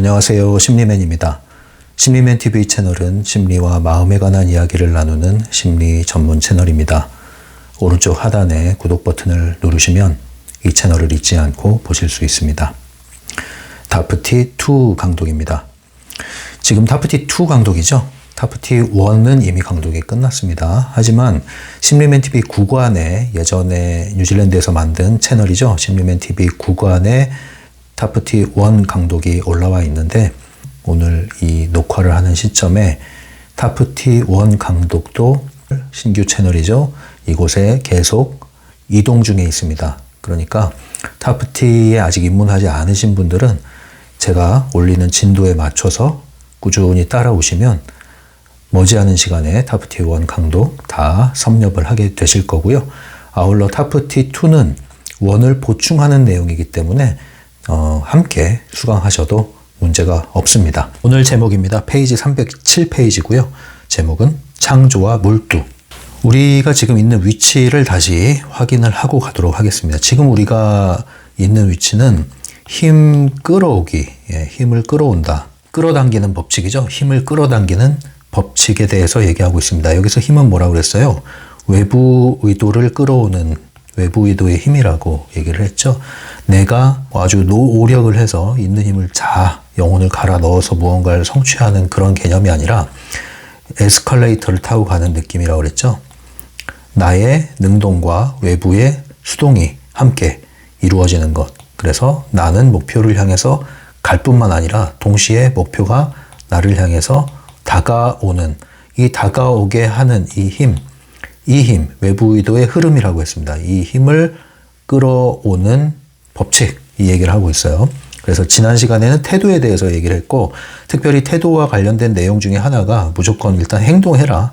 안녕하세요. 심리맨입니다. 심리맨 TV 채널은 심리와 마음에 관한 이야기를 나누는 심리 전문 채널입니다. 오른쪽 하단에 구독 버튼을 누르시면 이 채널을 잊지 않고 보실 수 있습니다. 타프티 2 강독입니다. 지금 타프티 2 강독이죠. 타프티 1은 이미 강독이 끝났습니다. 하지만 심리맨 TV 구간에 예전에 뉴질랜드에서 만든 채널이죠. 심리맨 TV 구간에 타프티 1 강독이 올라와 있는데 오늘 이 녹화를 하는 시점에 타프티 1 강독도 신규 채널이죠. 이곳에 계속 이동 중에 있습니다. 그러니까 타프티에 아직 입문하지 않으신 분들은 제가 올리는 진도에 맞춰서 꾸준히 따라오시면 머지않은 시간에 타프티 1 강독 다 섭렵을 하게 되실 거고요. 아울러 타프티 2는 1을 보충하는 내용이기 때문에 함께 수강하셔도 문제가 없습니다. 오늘 제목입니다. 페이지 307페이지고요. 제목은 창조와 몰두. 우리가 지금 있는 위치를 다시 확인을 하고 가도록 하겠습니다. 지금 우리가 있는 위치는 힘 끌어오기, 힘을 끌어온다. 끌어당기는 법칙이죠. 힘을 끌어당기는 법칙에 대해서 얘기하고 있습니다. 여기서 힘은 뭐라고 그랬어요? 외부 의도를 끌어오는 외부 의도의 힘이라고 얘기를 했죠. 내가 아주 노력을 해서 있는 힘을 영혼을 갈아 넣어서 무언가를 성취하는 그런 개념이 아니라 에스컬레이터를 타고 가는 느낌이라고 그랬죠. 나의 능동과 외부의 수동이 함께 이루어지는 것. 그래서 나는 목표를 향해서 갈 뿐만 아니라 동시에 목표가 나를 향해서 다가오는, 이 다가오게 하는 이 힘, 외부 의도의 흐름이라고 했습니다. 이 힘을 끌어오는 법칙, 이 얘기를 하고 있어요. 그래서 지난 시간에는 태도에 대해서 얘기를 했고, 특별히 태도와 관련된 내용 중에 하나가 무조건 일단 행동해라.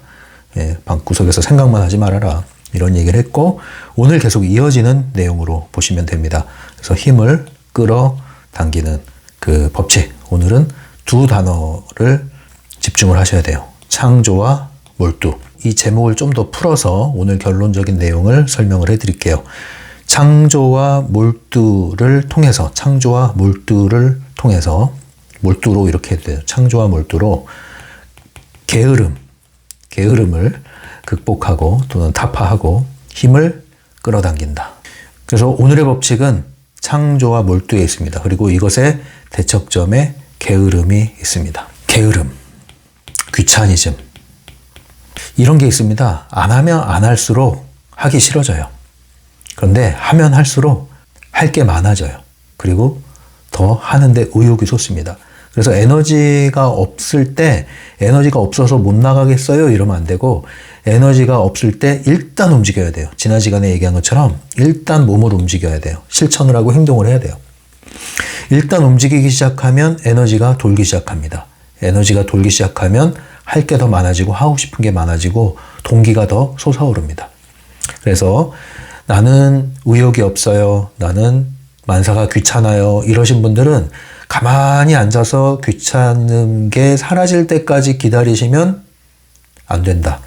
방구석에서 생각만 하지 말아라. 이런 얘기를 했고, 오늘 계속 이어지는 내용으로 보시면 됩니다. 그래서 힘을 끌어당기는 그 법칙. 오늘은 두 단어를 집중을 하셔야 돼요. 창조와 몰두. 이 제목을 좀 더 풀어서 오늘 결론적인 내용을 설명을 해드릴게요. 창조와 몰두를 통해서, 몰두로 이렇게 해도 돼요. 창조와 몰두로 게으름을 극복하고 또는 타파하고 힘을 끌어당긴다. 그래서 오늘의 법칙은 창조와 몰두에 있습니다. 그리고 이것의 대척점에 게으름이 있습니다. 게으름, 귀차니즘, 이런 게 있습니다. 안 하면 안 할수록 하기 싫어져요. 그런데 하면 할수록 할 게 많아져요. 그리고 더 하는데 의욕이 솟습니다. 그래서 에너지가 없을 때 에너지가 없어서 못 나가겠어요? 이러면 안 되고, 에너지가 없을 때 일단 움직여야 돼요. 지난 시간에 얘기한 것처럼 일단 몸을 움직여야 돼요. 실천을 하고 행동을 해야 돼요. 일단 움직이기 시작하면 에너지가 돌기 시작합니다. 에너지가 돌기 시작하면 할 게 더 많아지고 하고 싶은 게 많아지고 동기가 더 솟아오릅니다. 그래서 나는 의욕이 없어요. 나는 만사가 귀찮아요. 이러신 분들은 가만히 앉아서 귀찮은 게 사라질 때까지 기다리시면 안 된다.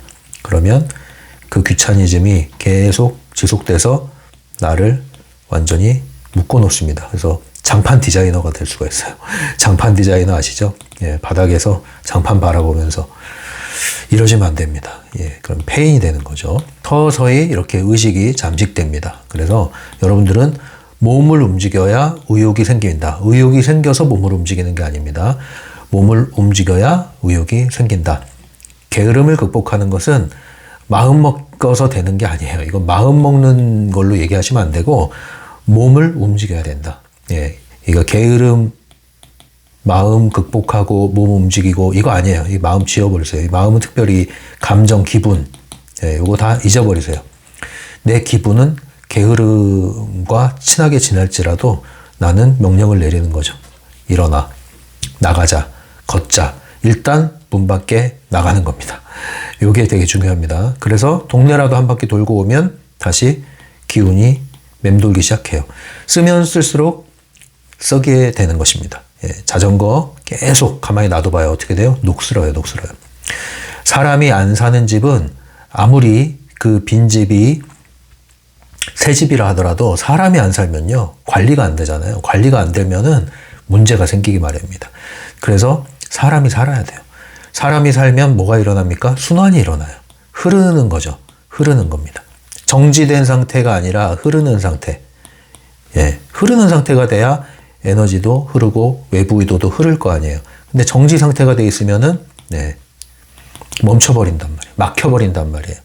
그러면 그 귀차니즘이 계속 지속돼서 나를 완전히 묶어 놓습니다. 그래서 장판 디자이너가 될 수가 있어요. 장판 디자이너 아시죠? 바닥에서 장판 바라보면서 이러시면 안 됩니다. 그럼 폐인이 되는 거죠. 서서히 이렇게 의식이 잠식됩니다. 그래서 여러분들은 몸을 움직여야 의욕이 생긴다. 의욕이 생겨서 몸을 움직이는 게 아닙니다. 몸을 움직여야 의욕이 생긴다. 게으름을 극복하는 것은 마음 먹어서 되는 게 아니에요. 이건 마음 먹는 걸로 얘기하시면 안 되고 몸을 움직여야 된다. 이거 게으름, 마음 극복하고 몸 움직이고 이거 아니에요. 이 마음 지워버리세요. 이 마음은 특별히 감정, 기분, 이거 다 잊어버리세요. 내 기분은 게으름과 친하게 지낼지라도 나는 명령을 내리는 거죠. 일어나, 나가자, 걷자. 일단 문 밖에 나가는 겁니다. 이게 되게 중요합니다. 그래서 동네라도 한 바퀴 돌고 오면 다시 기운이 맴돌기 시작해요. 쓰면 쓸수록 썩게 되는 것입니다. 자전거 계속 가만히 놔둬봐요. 어떻게 돼요? 녹슬어요. 사람이 안 사는 집은 아무리 그 빈집이 새 집이라 하더라도 사람이 안 살면요, 관리가 안 되잖아요. 관리가 안 되면은 문제가 생기기 마련입니다. 그래서 사람이 살아야 돼요. 사람이 살면 뭐가 일어납니까? 순환이 일어나요. 흐르는 거죠. 흐르는 겁니다. 정지된 상태가 아니라 흐르는 상태. 예, 흐르는 상태가 돼야 에너지도 흐르고 외부 의도도 흐를 거 아니에요. 근데 정지 상태가 돼 있으면은 네, 멈춰버린단 말이에요. 막혀버린단 말이에요.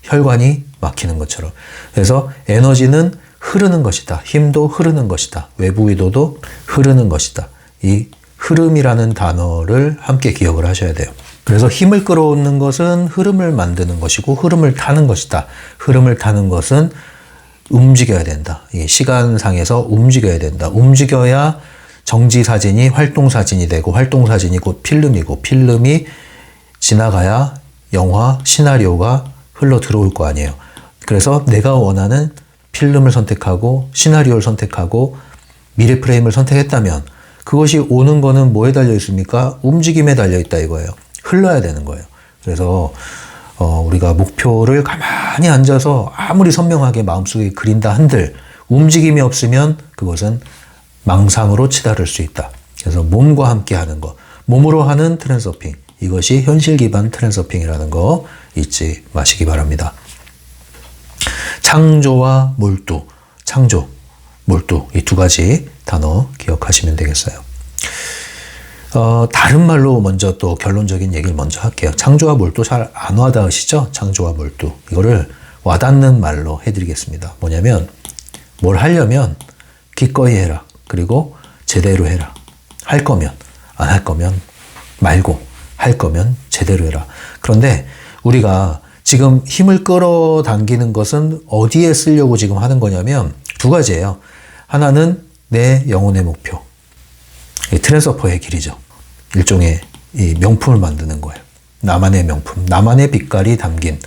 혈관이 막히는 것처럼. 그래서 에너지는 흐르는 것이다. 힘도 흐르는 것이다. 외부 의도도 흐르는 것이다. 이 흐름이라는 단어를 함께 기억을 하셔야 돼요. 그래서 힘을 끌어오는 것은 흐름을 만드는 것이고 흐름을 타는 것이다. 흐름을 타는 것은 움직여야 된다. 이 시간상에서 움직여야 된다. 움직여야 정지사진이 활동사진이 되고 활동사진이 곧 필름이고 필름이 지나가야 영화, 시나리오가 흘러 들어올 거 아니에요. 그래서 내가 원하는 필름을 선택하고 시나리오를 선택하고 미래 프레임을 선택했다면 그것이 오는 거는 뭐에 달려 있습니까? 움직임에 달려 있다 이거예요. 흘러야 되는 거예요. 그래서 우리가 목표를 가만히 앉아서 아무리 선명하게 마음속에 그린다 한들 움직임이 없으면 그것은 망상으로 치달을 수 있다. 그래서 몸과 함께 하는 거, 몸으로 하는 트랜서핑, 이것이 현실 기반 트랜서핑이라는 거 잊지 마시기 바랍니다. 창조와 몰두, 창조, 몰두 이 두 가지 단어 기억하시면 되겠어요. 다른 말로 먼저 또 결론적인 얘기를 먼저 할게요. 창조와 몰두 잘 안 와닿으시죠? 창조와 몰두. 이거를 와닿는 말로 해드리겠습니다. 뭐냐면 뭘 하려면 기꺼이 해라. 그리고 제대로 해라. 할 거면, 안 할 거면 말고 할 거면 제대로 해라. 그런데 우리가 지금 힘을 끌어당기는 것은 어디에 쓰려고 지금 하는 거냐면 두 가지예요. 하나는 내 영혼의 목표. 트랜서퍼의 길이죠. 일종의 이 명품을 만드는 거예요. 나만의 명품, 나만의 빛깔이 담긴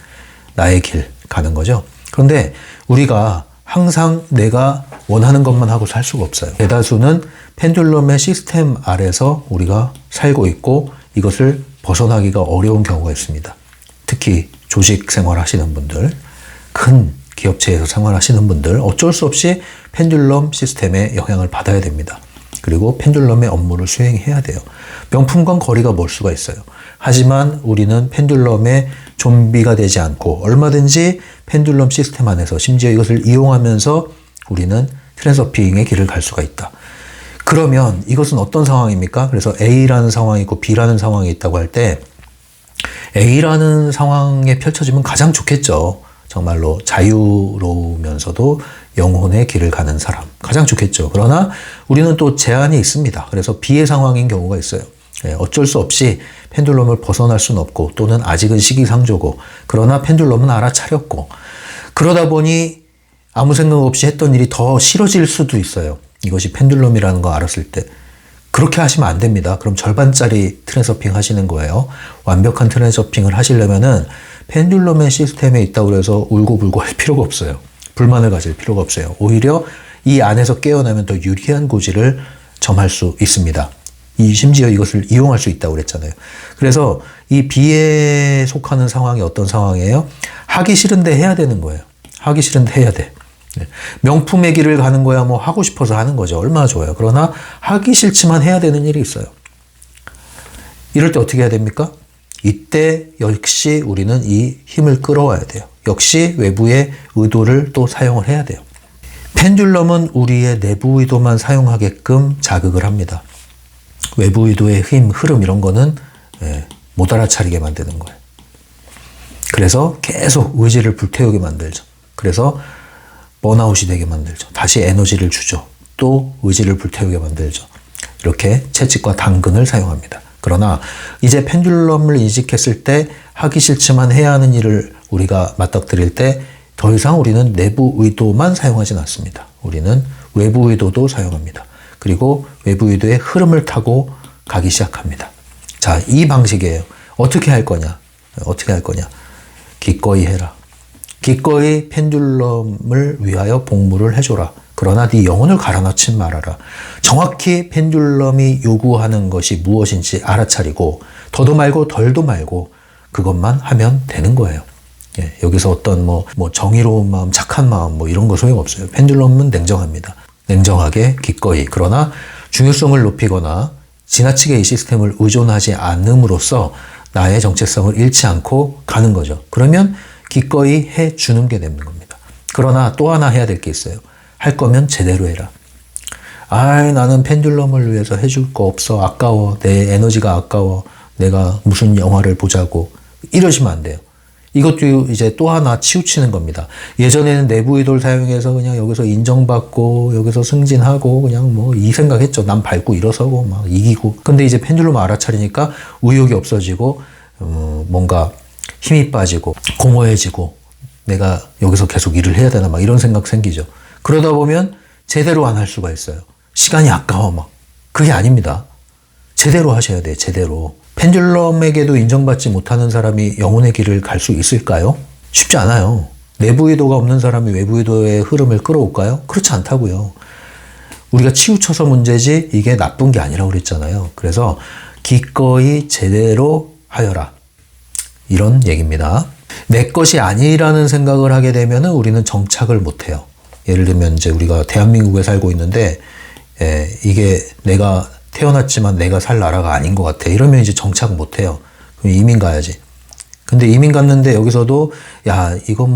나의 길 가는 거죠. 그런데 우리가 항상 내가 원하는 것만 하고 살 수가 없어요. 대다수는 펜듈럼의 시스템 아래서 우리가 살고 있고 이것을 벗어나기가 어려운 경우가 있습니다. 특히 조직 생활 하시는 분들, 큰 기업체에서 생활하시는 분들 어쩔 수 없이 펜듈럼 시스템의 영향을 받아야 됩니다. 그리고 펜듈럼의 업무를 수행해야 돼요. 명품과 거리가 멀 수가 있어요. 하지만 우리는 펜듈럼의 좀비가 되지 않고 얼마든지 펜듈럼 시스템 안에서 심지어 이것을 이용하면서 우리는 트랜서핑의 길을 갈 수가 있다. 그러면 이것은 어떤 상황입니까? 그래서 A라는 상황이 있고 B라는 상황이 있다고 할 때 A라는 상황에 펼쳐지면 가장 좋겠죠. 정말로 자유로우면서도 영혼의 길을 가는 사람. 가장 좋겠죠. 그러나 우리는 또 제한이 있습니다. 그래서 B의 상황인 경우가 있어요. 어쩔 수 없이 펜듈럼을 벗어날 수는 없고 또는 아직은 시기상조고 그러나 펜듈럼은 알아차렸고 그러다 보니 아무 생각 없이 했던 일이 더 싫어질 수도 있어요. 이것이 펜듈럼이라는 거 알았을 때. 그렇게 하시면 안 됩니다. 그럼 절반짜리 트랜서핑 하시는 거예요. 완벽한 트랜서핑을 하시려면은 펜듈럼의 시스템에 있다고 해서 울고불고 할 필요가 없어요. 불만을 가질 필요가 없어요. 오히려 이 안에서 깨어나면 더 유리한 고지를 점할 수 있습니다. 심지어 이것을 이용할 수 있다고 그랬잖아요. 그래서 이 B에 속하는 상황이 어떤 상황이에요? 하기 싫은데 해야 되는 거예요. 하기 싫은데 해야 돼. 명품의 길을 가는 거야 뭐 하고 싶어서 하는 거죠. 얼마나 좋아요. 그러나 하기 싫지만 해야 되는 일이 있어요. 이럴 때 어떻게 해야 됩니까? 이때 역시 우리는 이 힘을 끌어와야 돼요. 역시 외부의 의도를 또 사용을 해야 돼요. 펜듈럼은 우리의 내부 의도만 사용하게끔 자극을 합니다. 외부 의도의 힘, 흐름 이런 거는 못 알아차리게 만드는 거예요. 그래서 계속 의지를 불태우게 만들죠. 그래서 번아웃이 되게 만들죠. 다시 에너지를 주죠. 또 의지를 불태우게 만들죠. 이렇게 채찍과 당근을 사용합니다. 그러나 이제 펜듈럼을 인식했을 때 하기 싫지만 해야 하는 일을 우리가 맞닥뜨릴 때 더 이상 우리는 내부 의도만 사용하진 않습니다. 우리는 외부 의도도 사용합니다. 그리고 외부 의도의 흐름을 타고 가기 시작합니다. 자, 이 방식이에요. 어떻게 할 거냐? 어떻게 할 거냐? 기꺼이 해라. 기꺼이 펜듈럼을 위하여 복무를 해줘라. 그러나 네 영혼을 갈아넣지 말아라. 정확히 펜듈럼이 요구하는 것이 무엇인지 알아차리고 더도 말고 덜도 말고 그것만 하면 되는 거예요. 여기서 어떤 뭐 정의로운 마음, 착한 마음 뭐 이런 거 소용없어요. 펜듈럼은 냉정합니다. 냉정하게 기꺼이. 그러나 중요성을 높이거나 지나치게 이 시스템을 의존하지 않음으로써 나의 정체성을 잃지 않고 가는 거죠. 그러면 기꺼이 해주는 게 되는 겁니다. 그러나 또 하나 해야 될 게 있어요. 할 거면 제대로 해라. 나는 펜듈럼을 위해서 해줄 거 없어. 아까워. 내 에너지가 아까워. 내가 무슨 영화를 보자고. 이러시면 안 돼요. 이것도 이제 또 하나 치우치는 겁니다. 예전에는 내부 의도를 사용해서 그냥 여기서 인정받고 여기서 승진하고 그냥 뭐 이 생각했죠. 남 밟고 일어서고 막 이기고. 근데 이제 펜듈럼 알아차리니까 의욕이 없어지고 뭔가 힘이 빠지고 공허해지고 내가 여기서 계속 일을 해야 되나 막 이런 생각 생기죠. 그러다 보면 제대로 안 할 수가 있어요. 시간이 아까워 막. 그게 아닙니다. 제대로 하셔야 돼요. 제대로. 펜듈럼에게도 인정받지 못하는 사람이 영혼의 길을 갈 수 있을까요? 쉽지 않아요. 내부 의도가 없는 사람이 외부 의도의 흐름을 끌어올까요? 그렇지 않다고요. 우리가 치우쳐서 문제지 이게 나쁜 게 아니라고 그랬잖아요. 그래서 기꺼이 제대로 하여라. 이런 얘기입니다. 내 것이 아니라는 생각을 하게 되면 우리는 정착을 못해요. 예를 들면 이제 우리가 대한민국에 살고 있는데 이게 내가 태어났지만 내가 살 나라가 아닌 것 같아. 이러면 이제 정착 못해요. 그럼 이민 가야지. 근데 이민 갔는데 여기서도 이거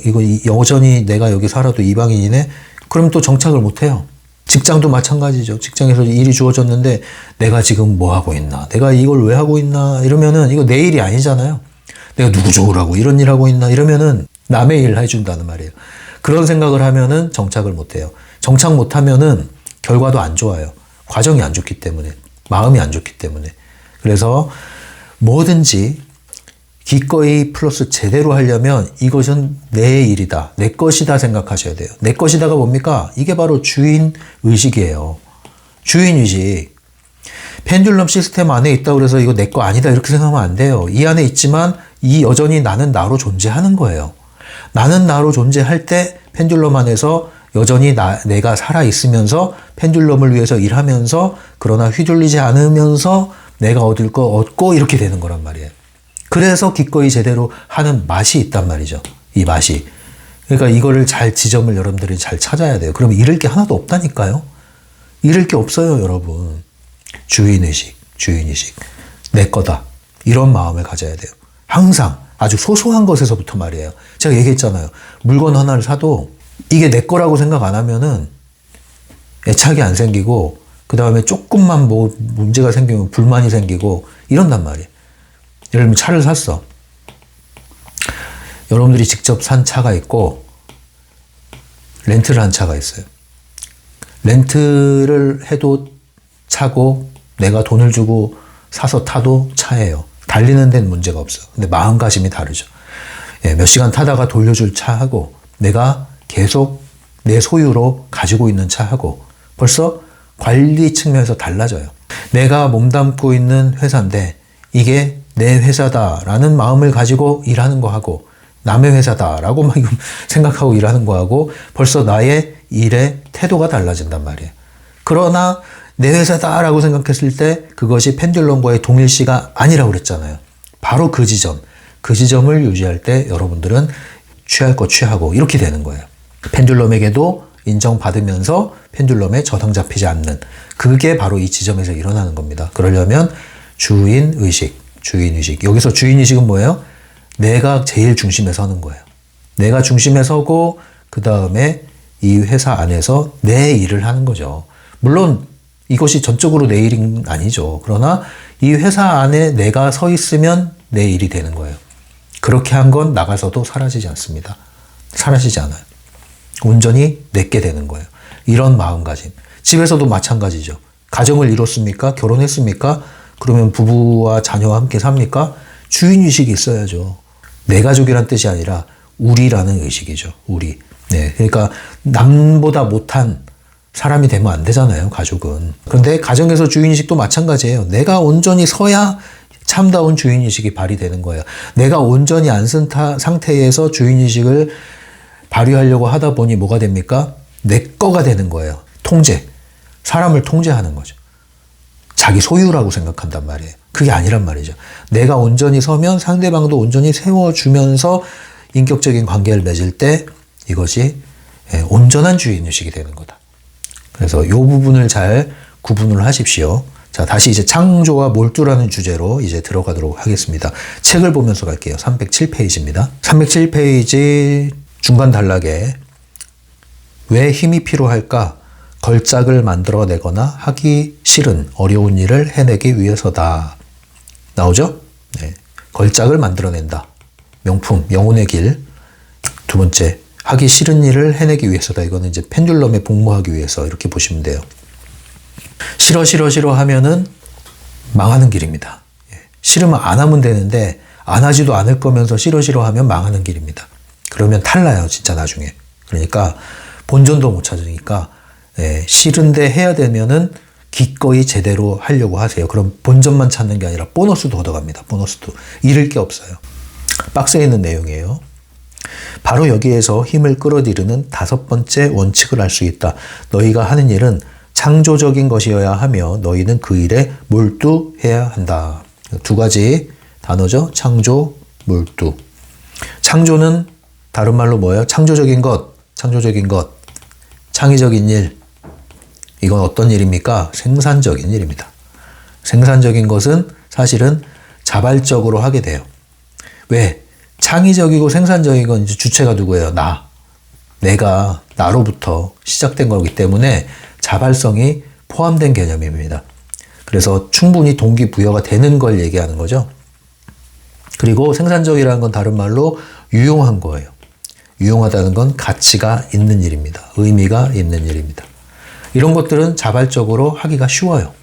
이거 여전히 내가 여기 살아도 이방인이네. 그럼 또 정착을 못해요. 직장도 마찬가지죠. 직장에서 일이 주어졌는데 내가 지금 뭐 하고 있나? 내가 이걸 왜 하고 있나? 이러면은 이거 내 일이 아니잖아요. 내가 누구 좋으라고 이런 일 하고 있나? 이러면은 남의 일 해준다는 말이에요. 그런 생각을 하면은 정착을 못해요. 정착 못하면은 결과도 안 좋아요. 과정이 안 좋기 때문에, 마음이 안 좋기 때문에. 그래서 뭐든지 기꺼이 플러스 제대로 하려면 이것은 내 일이다, 내 것이다 생각하셔야 돼요. 내 것이다가 뭡니까? 이게 바로 주인의식이에요. 주인의식. 펜듈럼 시스템 안에 있다고 그래서 이거 내 거 아니다 이렇게 생각하면 안 돼요. 이 안에 있지만 여전히 나는 나로 존재하는 거예요. 나는 나로 존재할 때 펜듈럼 안에서 여전히 내가 살아있으면서 펜듈럼을 위해서 일하면서 그러나 휘둘리지 않으면서 내가 얻을 거 얻고 이렇게 되는 거란 말이에요. 그래서 기꺼이 제대로 하는 맛이 있단 말이죠. 이 맛이. 그러니까 이거를 지점을 여러분들이 잘 찾아야 돼요. 그러면 잃을 게 하나도 없다니까요. 잃을 게 없어요, 여러분. 주인의식. 내 거다. 이런 마음을 가져야 돼요. 항상 아주 소소한 것에서부터 말이에요. 제가 얘기했잖아요. 물건 하나를 사도 이게 내 거라고 생각 안 하면은 애착이 안 생기고 그 다음에 조금만 뭐 문제가 생기면 불만이 생기고 이런단 말이에요. 예를 들면 차를 샀어. 여러분들이 직접 산 차가 있고 렌트를 한 차가 있어요. 렌트를 해도 차고 내가 돈을 주고 사서 타도 차예요. 달리는 데는 문제가 없어. 근데 마음가짐이 다르죠. 몇 시간 타다가 돌려줄 차하고 내가 계속 내 소유로 가지고 있는 차하고 벌써 관리 측면에서 달라져요. 내가 몸담고 있는 회사인데 이게 내 회사다라는 마음을 가지고 일하는 거하고 남의 회사다라고 막 생각하고 일하는 거하고 벌써 나의 일의 태도가 달라진단 말이에요. 그러나 내 회사다라고 생각했을 때 그것이 펜듈럼과의 동일시가 아니라고 그랬잖아요. 바로 그 지점을 유지할 때 여러분들은 취할 거 취하고 이렇게 되는 거예요. 펜듈럼에게도 인정받으면서 펜듈럼에 저당 잡히지 않는 그게 바로 이 지점에서 일어나는 겁니다. 그러려면 주인의식. 여기서 주인의식은 뭐예요? 내가 제일 중심에 서는 거예요. 내가 중심에 서고 그 다음에 이 회사 안에서 내 일을 하는 거죠. 물론 이것이 전적으로 내 일은 아니죠. 그러나 이 회사 안에 내가 서 있으면 내 일이 되는 거예요. 그렇게 한 건 나가서도 사라지지 않습니다. 사라지지 않아요. 온전히 내게 되는 거예요. 이런 마음가짐. 집에서도 마찬가지죠. 가정을 이뤘습니까? 결혼했습니까? 그러면 부부와 자녀와 함께 삽니까? 주인의식이 있어야죠. 내 가족이란 뜻이 아니라 우리라는 의식이죠. 우리. 네. 그러니까 남보다 못한 사람이 되면 안 되잖아요, 가족은. 그런데 가정에서 주인의식도 마찬가지예요. 내가 온전히 서야 참다운 주인의식이 발휘되는 거예요. 내가 온전히 안 쓴 상태에서 주인의식을 발휘하려고 하다 보니 뭐가 됩니까? 내 거가 되는 거예요. 통제. 사람을 통제하는 거죠. 자기 소유라고 생각한단 말이에요. 그게 아니란 말이죠. 내가 온전히 서면 상대방도 온전히 세워주면서 인격적인 관계를 맺을 때 이것이 온전한 주인의식이 되는 거다. 그래서 이 부분을 잘 구분을 하십시오. 자, 다시 이제 창조와 몰두라는 주제로 이제 들어가도록 하겠습니다. 책을 보면서 갈게요. 307페이지입니다. 307페이지 중간 단락에 왜 힘이 필요할까? 걸작을 만들어내거나 하기 싫은 어려운 일을 해내기 위해서다. 나오죠? 네. 걸작을 만들어낸다. 명품, 영혼의 길. 두 번째, 하기 싫은 일을 해내기 위해서다. 이거는 이제 펜듈럼에 복무하기 위해서 이렇게 보시면 돼요. 싫어 하면은 망하는 길입니다. 싫으면 안 하면 되는데 안 하지도 않을 거면서 싫어 하면 망하는 길입니다. 그러면 탈나요, 진짜 나중에. 그러니까 본전도 못 찾으니까 싫은데 해야 되면은 기꺼이 제대로 하려고 하세요. 그럼 본전만 찾는 게 아니라 보너스도 얻어갑니다. 보너스도. 잃을 게 없어요. 박스에 있는 내용이에요. 바로 여기에서 힘을 끌어들이는 5번째 원칙을 알 수 있다. 너희가 하는 일은 창조적인 것이어야 하며 너희는 그 일에 몰두해야 한다. 두 가지 단어죠. 창조, 몰두. 창조는 다른 말로 뭐예요? 창조적인 것, 창의적인 일. 이건 어떤 일입니까? 생산적인 일입니다. 생산적인 것은 사실은 자발적으로 하게 돼요. 왜? 창의적이고 생산적인 건 이제 주체가 누구예요? 내가 나로부터 시작된 거기 때문에 자발성이 포함된 개념입니다. 그래서 충분히 동기부여가 되는 걸 얘기하는 거죠. 그리고 생산적이라는 건 다른 말로 유용한 거예요. 유용하다는 건 가치가 있는 일입니다. 의미가 있는 일입니다. 이런 것들은 자발적으로 하기가 쉬워요.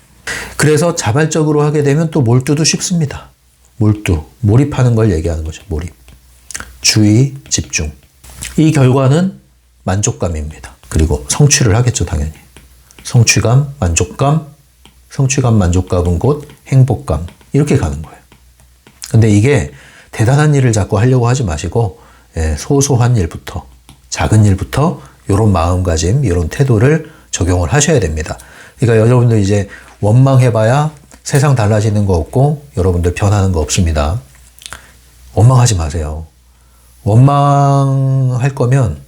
그래서 자발적으로 하게 되면 또 몰두도 쉽습니다. 몰두, 몰입하는 걸 얘기하는 거죠. 몰입. 주의, 집중. 이 결과는 만족감입니다. 그리고 성취를 하겠죠, 당연히. 성취감, 만족감은 곧 행복감. 이렇게 가는 거예요. 근데 이게 대단한 일을 자꾸 하려고 하지 마시고 소소한 일부터, 작은 일부터 이런 마음가짐, 이런 태도를 적용을 하셔야 됩니다. 그러니까 여러분들 이제 원망해봐야 세상 달라지는 거 없고 여러분들 변하는 거 없습니다. 원망하지 마세요. 원망할 거면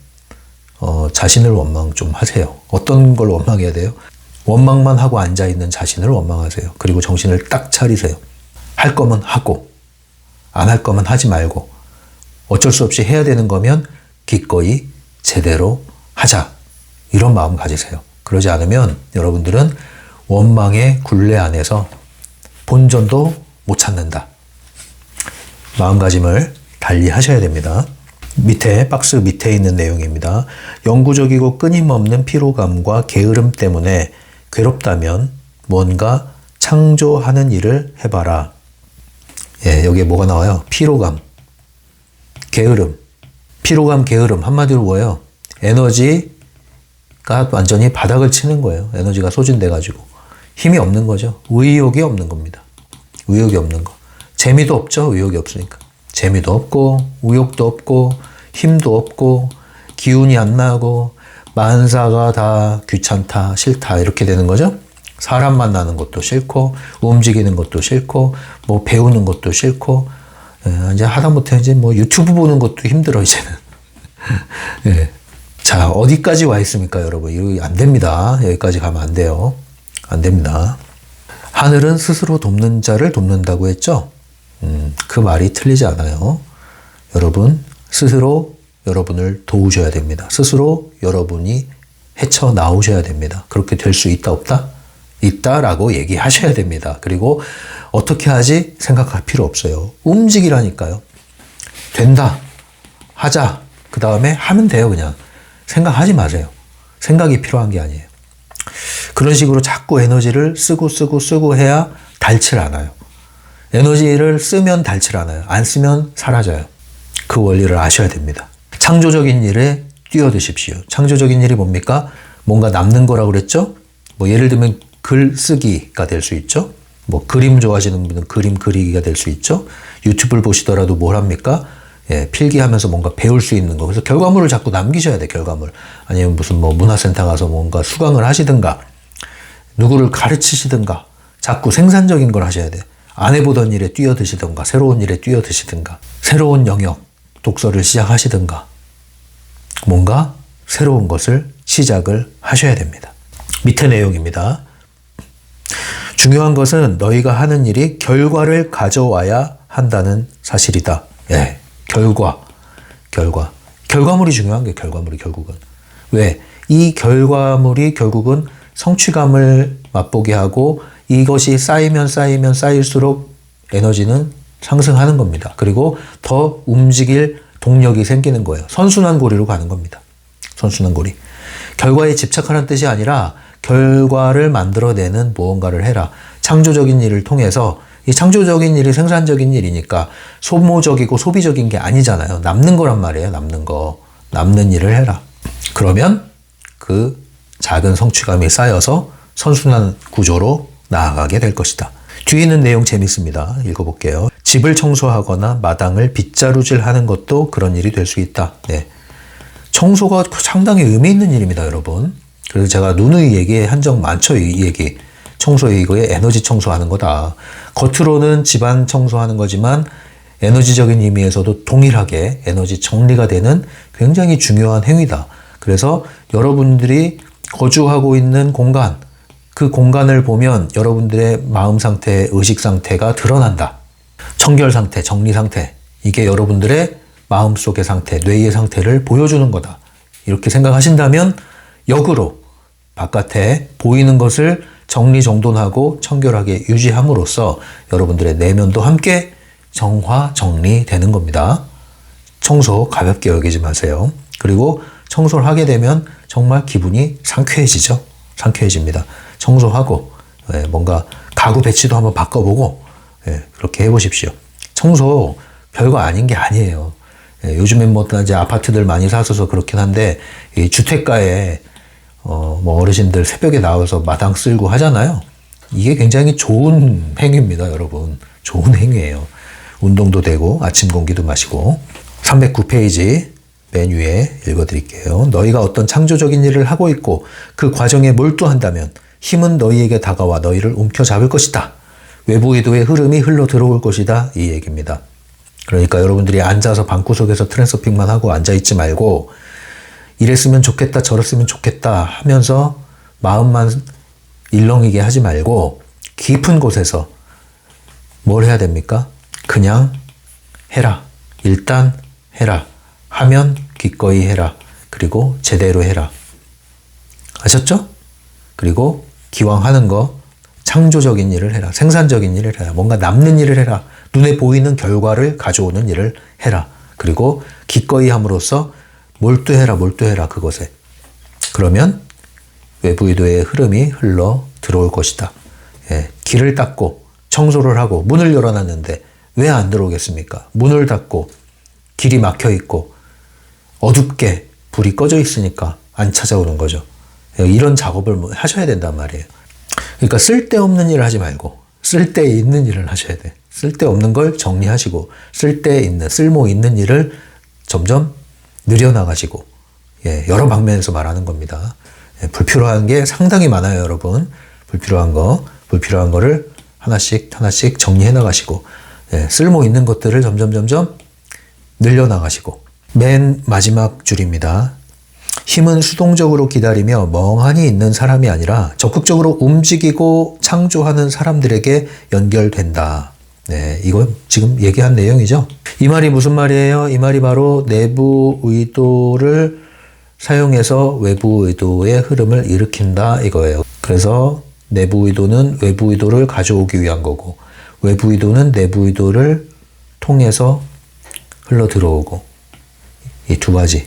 자신을 원망 좀 하세요. 어떤 걸 원망해야 돼요? 원망만 하고 앉아있는 자신을 원망하세요. 그리고 정신을 딱 차리세요. 할 거면 하고 안 할 거면 하지 말고 어쩔 수 없이 해야 되는 거면 기꺼이 제대로 하자. 이런 마음 가지세요. 그러지 않으면 여러분들은 원망의 굴레 안에서 본전도 못 찾는다. 마음가짐을 달리 하셔야 됩니다. 박스 밑에 있는 내용입니다. 영구적이고 끊임없는 피로감과 게으름 때문에 괴롭다면 뭔가 창조하는 일을 해봐라. 여기에 뭐가 나와요? 피로감, 게으름. 피로감, 게으름. 한마디로 뭐예요? 에너지가 완전히 바닥을 치는 거예요. 에너지가 소진돼가지고. 힘이 없는 거죠. 의욕이 없는 겁니다. 의욕이 없는 거. 재미도 없죠. 의욕이 없으니까. 재미도 없고, 의욕도 없고, 힘도 없고, 기운이 안 나고, 만사가 다 귀찮다, 싫다, 이렇게 되는 거죠. 사람 만나는 것도 싫고, 움직이는 것도 싫고, 뭐 배우는 것도 싫고, 이제 하다못해 이제 뭐 유튜브 보는 것도 힘들어, 이제는. 자, 어디까지 와 있습니까, 여러분? 이거 안 됩니다. 여기까지 가면 안 돼요. 안 됩니다. 하늘은 스스로 돕는 자를 돕는다고 했죠? 그 말이 틀리지 않아요. 여러분, 스스로 여러분을 도우셔야 됩니다. 스스로 여러분이 헤쳐나오셔야 됩니다. 그렇게 될 수 있다, 없다? 있다라고 얘기하셔야 됩니다. 그리고 어떻게 하지? 생각할 필요 없어요. 움직이라니까요. 된다. 하자. 그 다음에 하면 돼요, 그냥. 생각하지 마세요. 생각이 필요한 게 아니에요. 그런 식으로 자꾸 에너지를 쓰고 해야 닳질 않아요. 에너지를 쓰면 닳질 않아요. 안 쓰면 사라져요. 그 원리를 아셔야 됩니다. 창조적인 일에 뛰어드십시오. 창조적인 일이 뭡니까? 뭔가 남는 거라고 그랬죠? 뭐 예를 들면 글 쓰기가 될 수 있죠? 뭐 그림 좋아하시는 분은 그림 그리기가 될 수 있죠? 유튜브를 보시더라도 뭘 합니까? 필기하면서 뭔가 배울 수 있는 거. 그래서 결과물을 자꾸 남기셔야 돼, 결과물. 아니면 무슨 뭐 문화센터 가서 뭔가 수강을 하시든가, 누구를 가르치시든가, 자꾸 생산적인 걸 하셔야 돼. 안 해보던 일에 뛰어드시든가, 새로운 일에 뛰어드시든가, 새로운 영역, 독서를 시작하시든가, 뭔가 새로운 것을 시작을 하셔야 됩니다. 밑에 내용입니다. 중요한 것은 너희가 하는 일이 결과를 가져와야 한다는 사실이다. 예, 결과물이 중요한 게 결과물이 결국은. 왜? 이 결과물이 결국은 성취감을 맛보게 하고 이것이 쌓이면 쌓일수록 에너지는 상승하는 겁니다. 그리고 더 움직일 동력이 생기는 거예요. 선순환고리로 가는 겁니다. 선순환고리. 결과에 집착하는 뜻이 아니라 결과를 만들어내는 무언가를 해라. 창조적인 일을 통해서 이 창조적인 일이 생산적인 일이니까 소모적이고 소비적인 게 아니잖아요. 남는 거란 말이에요. 남는 거. 남는 일을 해라. 그러면 그 작은 성취감이 쌓여서 선순환 구조로 나아가게 될 것이다. 뒤에 있는 내용 재밌습니다. 읽어볼게요. 집을 청소하거나 마당을 빗자루질하는 것도 그런 일이 될 수 있다. 네. 청소가 상당히 의미 있는 일입니다, 여러분. 그래서 제가 누누이 얘기한 적 많죠, 이 얘기. 청소에 이거에 에너지 청소하는 거다. 겉으로는 집안 청소하는 거지만 에너지적인 의미에서도 동일하게 에너지 정리가 되는 굉장히 중요한 행위다. 그래서 여러분들이 거주하고 있는 공간, 그 공간을 보면 여러분들의 마음 상태, 의식 상태가 드러난다. 청결 상태, 정리 상태, 이게 여러분들의 마음속의 상태, 뇌의 상태를 보여주는 거다. 이렇게 생각하신다면 역으로 바깥에 보이는 것을 정리정돈하고 청결하게 유지함으로써 여러분들의 내면도 함께 정화, 정리되는 겁니다. 청소 가볍게 여기지 마세요. 그리고 청소를 하게 되면 정말 기분이 상쾌해지죠. 상쾌해집니다. 청소하고 뭔가 가구 배치도 한번 바꿔보고 그렇게 해보십시오. 청소 별거 아닌 게 아니에요. 요즘엔 뭐 이제 아파트들 많이 사셔서 그렇긴 한데 이 주택가에 뭐 어르신들 새벽에 나와서 마당 쓸고 하잖아요. 이게 굉장히 좋은 행위입니다, 여러분. 좋은 행위예요. 운동도 되고 아침 공기도 마시고. 309페이지 맨 위에 읽어드릴게요. 너희가 어떤 창조적인 일을 하고 있고 그 과정에 몰두한다면 힘은 너희에게 다가와 너희를 움켜잡을 것이다. 외부 의도의 흐름이 흘러 들어올 것이다. 이 얘기입니다. 그러니까 여러분들이 앉아서 방구석에서 트랜서핑만 하고 앉아있지 말고 이랬으면 좋겠다, 저랬으면 좋겠다 하면서 마음만 일렁이게 하지 말고 깊은 곳에서 뭘 해야 됩니까? 그냥 해라. 일단 해라. 하면 기꺼이 해라. 그리고 제대로 해라. 아셨죠? 그리고 기왕 하는 거 창조적인 일을 해라. 생산적인 일을 해라. 뭔가 남는 일을 해라. 눈에 보이는 결과를 가져오는 일을 해라. 그리고 기꺼이 함으로써 몰두해라 그것에. 그러면 외부 의도의 흐름이 흘러 들어올 것이다. 길을 닦고 청소를 하고 문을 열어놨는데 왜 안 들어오겠습니까? 문을 닫고 길이 막혀 있고 어둡게 불이 꺼져 있으니까 안 찾아오는 거죠. 이런 작업을 하셔야 된단 말이에요. 그러니까 쓸데없는 일을 하지 말고 쓸데 있는 일을 하셔야 돼. 쓸데없는 걸 정리하시고 쓸데 있는, 쓸모 있는 일을 점점 늘려나가시고 여러 방면에서 말하는 겁니다. 불필요한 게 상당히 많아요, 여러분. 불필요한 거를 하나씩 정리해 나가시고 쓸모 있는 것들을 점점 늘려나가시고. 맨 마지막 줄입니다. 힘은 수동적으로 기다리며 멍하니 있는 사람이 아니라 적극적으로 움직이고 창조하는 사람들에게 연결된다. 이건 지금 얘기한 내용이죠. 이 말이 무슨 말이에요? 이 말이 바로 내부 의도를 사용해서 외부 의도의 흐름을 일으킨다 이거예요. 그래서 내부 의도는 외부 의도를 가져오기 위한 거고 외부 의도는 내부 의도를 통해서 흘러 들어오고 이 두 가지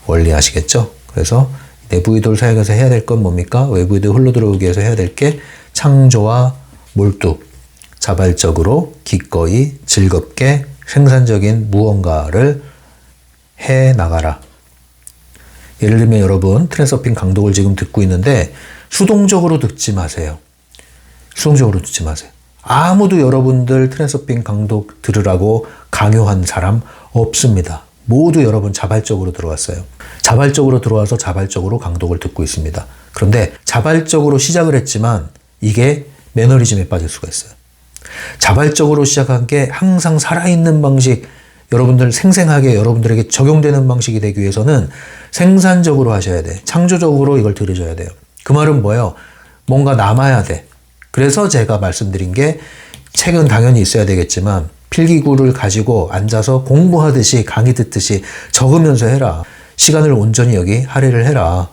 원리 아시겠죠? 그래서 내부 의도를 사용해서 해야 될 건 뭡니까? 외부 의도 흘러 들어오기 위해서 해야 될 게 창조와 몰두, 자발적으로 기꺼이 즐겁게 생산적인 무언가를 해 나가라. 예를 들면 여러분 트랜서핑 강독을 지금 듣고 있는데 수동적으로 듣지 마세요. 수동적으로 듣지 마세요. 아무도 여러분들 트랜서핑 강독 들으라고 강요한 사람 없습니다. 모두 여러분 자발적으로 들어왔어요. 자발적으로 들어와서 자발적으로 강독을 듣고 있습니다. 그런데 자발적으로 시작을 했지만 이게 매너리즘에 빠질 수가 있어요. 자발적으로 시작한 게 항상 살아있는 방식, 여러분들 생생하게 여러분들에게 적용되는 방식이 되기 위해서는 생산적으로 하셔야 돼. 창조적으로 이걸 들으셔야 돼요. 그 말은 뭐예요? 뭔가 남아야 돼. 그래서 제가 말씀드린 게 책은 당연히 있어야 되겠지만 필기구를 가지고 앉아서 공부하듯이 강의 듣듯이 적으면서 해라. 시간을 온전히 여기 할애를 해라.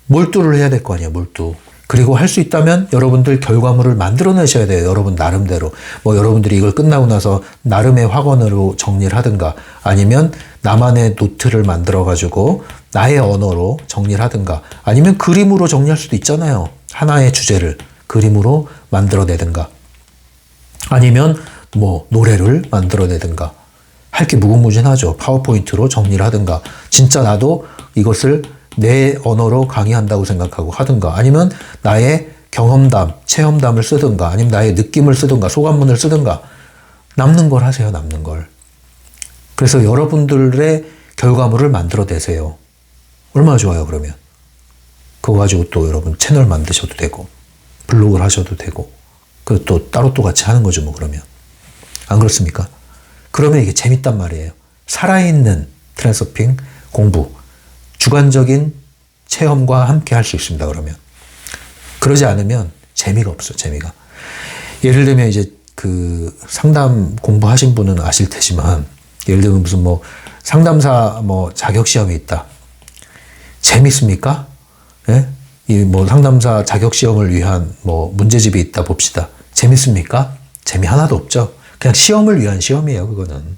몰두를 해야 될 거 아니에요. 몰두. 그리고 할 수 있다면 여러분들 결과물을 만들어내셔야 돼요. 여러분 나름대로. 뭐 여러분들이 이걸 끝나고 나서 나름의 확언으로 정리를 하든가 아니면 나만의 노트를 만들어가지고 나의 언어로 정리를 하든가 아니면 그림으로 정리할 수도 있잖아요. 하나의 주제를 그림으로 만들어내든가 아니면 뭐 노래를 만들어내든가 할 게 무궁무진하죠. 파워포인트로 정리를 하든가 진짜 나도 이것을 내 언어로 강의한다고 생각하고 하든가 아니면 나의 경험담, 체험담을 쓰든가 아니면 나의 느낌을 쓰든가 소감문을 쓰든가 남는 걸 하세요. 남는 걸. 그래서 여러분들의 결과물을 만들어내세요. 얼마나 좋아요 그러면. 그거 가지고 또 여러분 채널 만드셔도 되고 블로그를 하셔도 되고 그리고 또 따로 또 같이 하는 거죠 뭐 그러면. 안 그렇습니까? 그러면 이게 재밌단 말이에요. 살아있는 트랜서핑 공부. 주관적인 체험과 함께 할 수 있습니다, 그러면. 그러지 않으면 재미가 없어요, 재미가. 예를 들면 이제 그 상담 공부하신 분은 아실 테지만, 예를 들면 무슨 뭐 상담사 뭐 자격시험이 있다. 재밌습니까? 예? 이 뭐 상담사 자격시험을 위한 뭐 문제집이 있다 봅시다. 재밌습니까? 재미 하나도 없죠. 그냥 시험을 위한 시험이에요, 그거는.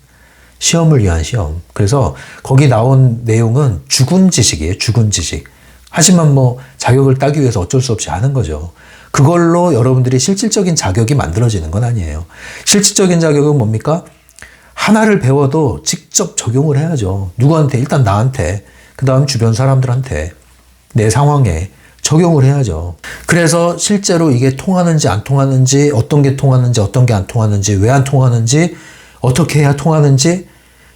시험을 위한 시험. 그래서 거기 나온 내용은 죽은 지식이에요. 죽은 지식. 하지만 뭐 자격을 따기 위해서 어쩔 수 없이 하는 거죠. 그걸로 여러분들이 실질적인 자격이 만들어지는 건 아니에요. 실질적인 자격은 뭡니까? 하나를 배워도 직접 적용을 해야죠. 누구한테? 일단 나한테. 그 다음 주변 사람들한테. 내 상황에 적용을 해야죠. 그래서 실제로 이게 통하는지 안 통하는지 어떤 게 통하는지 어떤 게 안 통하는지 왜 안 통하는지 어떻게 해야 통하는지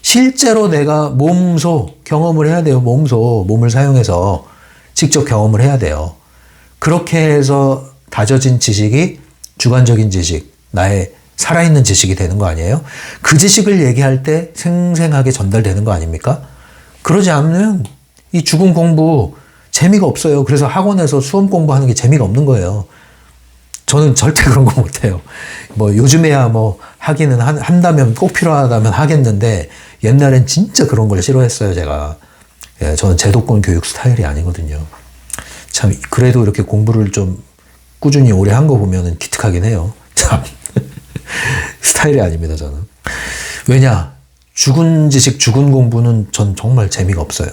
실제로 내가 몸소 경험을 해야 돼요. 몸을 사용해서 직접 경험을 해야 돼요. 그렇게 해서 다져진 지식이 주관적인 지식, 나의 살아있는 지식이 되는 거 아니에요? 그 지식을 얘기할 때 생생하게 전달되는 거 아닙니까? 그러지 않으면 이 죽은 공부 재미가 없어요. 그래서 학원에서 수험 공부하는 게 재미가 없는 거예요. 저는 절대 그런 거 못해요. 뭐 요즘에야 뭐 하기는 한다면 꼭 필요하다면 하겠는데 옛날엔 진짜 그런 걸 싫어했어요, 제가. 예, 저는 제도권 교육 스타일이 아니거든요. 참 그래도 이렇게 공부를 좀 꾸준히 오래 한 거 보면은 기특하긴 해요. 참 스타일이 아닙니다, 저는. 왜냐? 죽은 지식, 죽은 공부는 전 정말 재미가 없어요.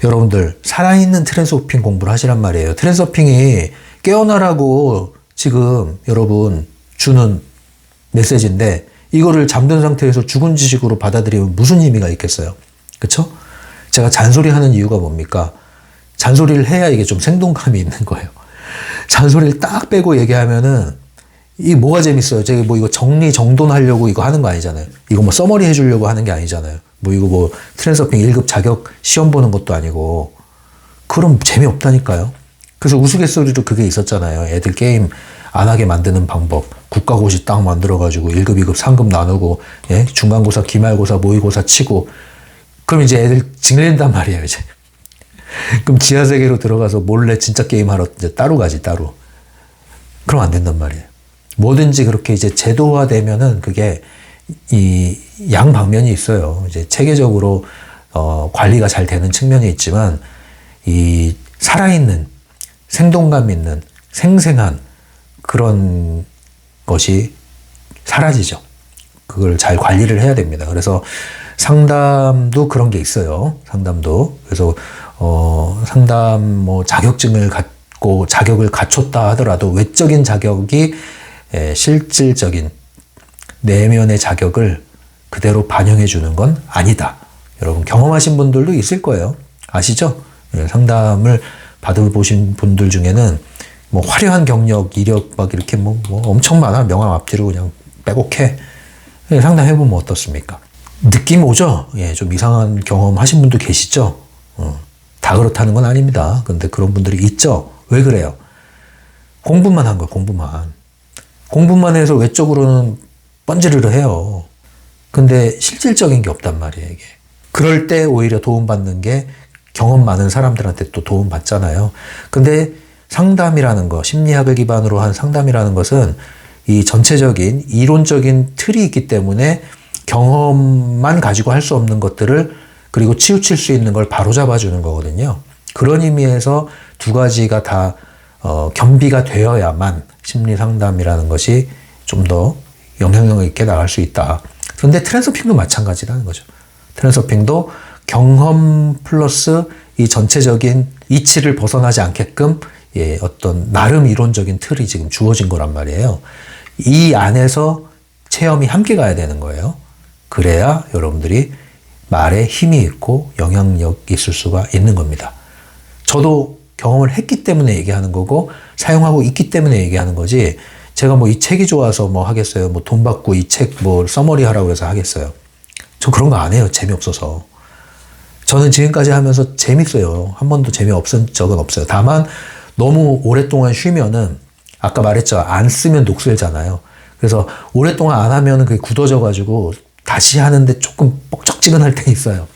여러분들 살아있는 트랜서핑 공부를 하시란 말이에요. 트랜서핑이 깨어나라고 지금 여러분 주는 메시지인데 이거를 잠든 상태에서 죽은 지식으로 받아들이면 무슨 의미가 있겠어요? 그렇죠? 제가 잔소리하는 이유가 뭡니까? 잔소리를 해야 이게 좀 생동감이 있는 거예요. 잔소리를 딱 빼고 얘기하면은 이 뭐가 재밌어요? 제가 뭐 이거 정리 정돈하려고 이거 하는 거 아니잖아요. 이거 뭐 서머리 해주려고 하는 게 아니잖아요. 뭐 이거 뭐 트랜서핑 1급 자격 시험 보는 것도 아니고 그럼 재미없다니까요. 그래서 우스갯소리로 그게 있었잖아요. 애들 게임 안 하게 만드는 방법. 국가고시 딱 만들어가지고 1급, 2급, 3급 나누고, 예? 중간고사, 기말고사, 모의고사 치고, 그럼 이제 애들 징린단 말이에요, 이제. 그럼 지하세계로 들어가서 몰래 진짜 게임하러 이제 따로 가지, 따로. 그럼 안 된단 말이에요. 뭐든지 그렇게 이제 제도화되면은 그게 이 양방면이 있어요. 이제 체계적으로, 관리가 잘 되는 측면이 있지만, 이 살아있는, 생동감 있는, 생생한 그런 것이 사라지죠. 그걸 잘 관리를 해야 됩니다. 그래서 상담도 그런 게 있어요. 상담도. 그래서, 상담 뭐 자격증을 갖고 자격을 갖췄다 하더라도 외적인 자격이 실질적인 내면의 자격을 그대로 반영해 주는 건 아니다. 여러분 경험하신 분들도 있을 거예요. 아시죠? 상담을 받아보신 분들 중에는 뭐 화려한 경력, 이력 막 이렇게 뭐 엄청 많아. 명함 앞뒤로 그냥 빼곡해. 상담해보면 어떻습니까? 느낌 오죠? 예, 좀 이상한 경험 하신 분도 계시죠? 다 그렇다는 건 아닙니다. 근데 그런 분들이 있죠? 왜 그래요? 공부만 한 거예요, 공부만. 공부만 해서 외적으로는 번지르르 해요. 근데 실질적인 게 없단 말이에요, 이게. 그럴 때 오히려 도움받는 게 경험 많은 사람들한테 또 도움받잖아요. 근데 상담이라는 거, 심리학을 기반으로 한 상담이라는 것은 이 전체적인 이론적인 틀이 있기 때문에 경험만 가지고 할 수 없는 것들을 그리고 치우칠 수 있는 걸 바로잡아 주는 거거든요. 그런 의미에서 두 가지가 다 겸비가 되어야만 심리 상담이라는 것이 좀 더 영향력 있게 나갈 수 있다. 그런데 트랜서핑도 마찬가지라는 거죠. 트랜서핑도 경험 플러스 이 전체적인 이치를 벗어나지 않게끔 어떤 나름 이론적인 틀이 지금 주어진 거란 말이에요. 이 안에서 체험이 함께 가야 되는 거예요. 그래야 여러분들이 말에 힘이 있고 영향력이 있을 수가 있는 겁니다. 저도 경험을 했기 때문에 얘기하는 거고 사용하고 있기 때문에 얘기하는 거지 제가 뭐 이 책이 좋아서 뭐 하겠어요. 뭐 돈 받고 이 책 뭐 서머리 하라고 해서 하겠어요. 저 그런 거 안 해요. 재미없어서. 저는 지금까지 하면서 재밌어요. 한 번도 재미없은 적은 없어요. 다만 너무 오랫동안 쉬면은 아까 말했죠. 안 쓰면 녹슬잖아요. 그래서 오랫동안 안 하면은 그게 굳어져 가지고 다시 하는데 조금 뻑적지근할 때 있어요.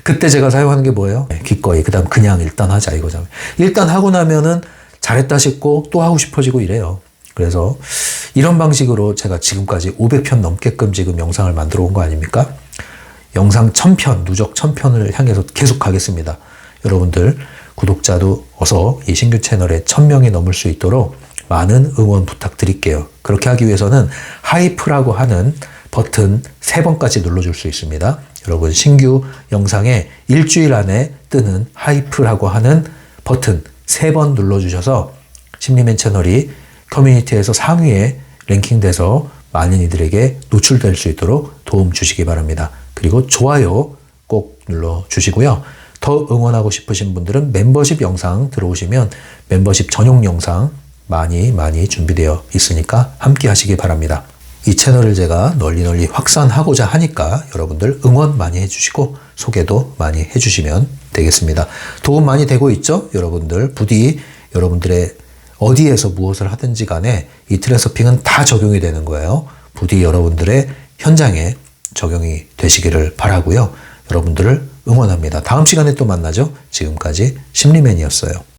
그때 제가 사용하는 게 뭐예요? 기꺼이. 그다음 그냥 일단 하자 이거잖아요. 일단 하고 나면은 잘했다 싶고 또 하고 싶어지고 이래요. 그래서 이런 방식으로 제가 지금까지 500편 넘게끔 지금 영상을 만들어 온 거 아닙니까? 영상 1000편, 누적 1000편을 향해서 계속 가겠습니다. 여러분들 구독자도 어서 이 신규 채널에 1000명이 넘을 수 있도록 많은 응원 부탁드릴게요. 그렇게 하기 위해서는 하이프라고 하는 버튼 3번까지 눌러줄 수 있습니다. 여러분 신규 영상에 일주일 안에 뜨는 하이프라고 하는 버튼 3번 눌러주셔서 심리맨 채널이 커뮤니티에서 상위에 랭킹돼서 많은 이들에게 노출될 수 있도록 도움 주시기 바랍니다. 그리고 좋아요 꼭 눌러주시고요. 더 응원하고 싶으신 분들은 멤버십 영상 들어오시면 멤버십 전용 영상 많이 준비되어 있으니까 함께 하시기 바랍니다. 이 채널을 제가 널리 확산하고자 하니까 여러분들 응원 많이 해주시고 소개도 많이 해주시면 되겠습니다. 도움 많이 되고 있죠? 여러분들 부디 여러분들의 어디에서 무엇을 하든지 간에 이 트랜서핑은 다 적용이 되는 거예요. 부디 여러분들의 현장에 적용이 되시기를 바라고요. 여러분들을 응원합니다. 다음 시간에 또 만나죠. 지금까지 심리맨이었어요.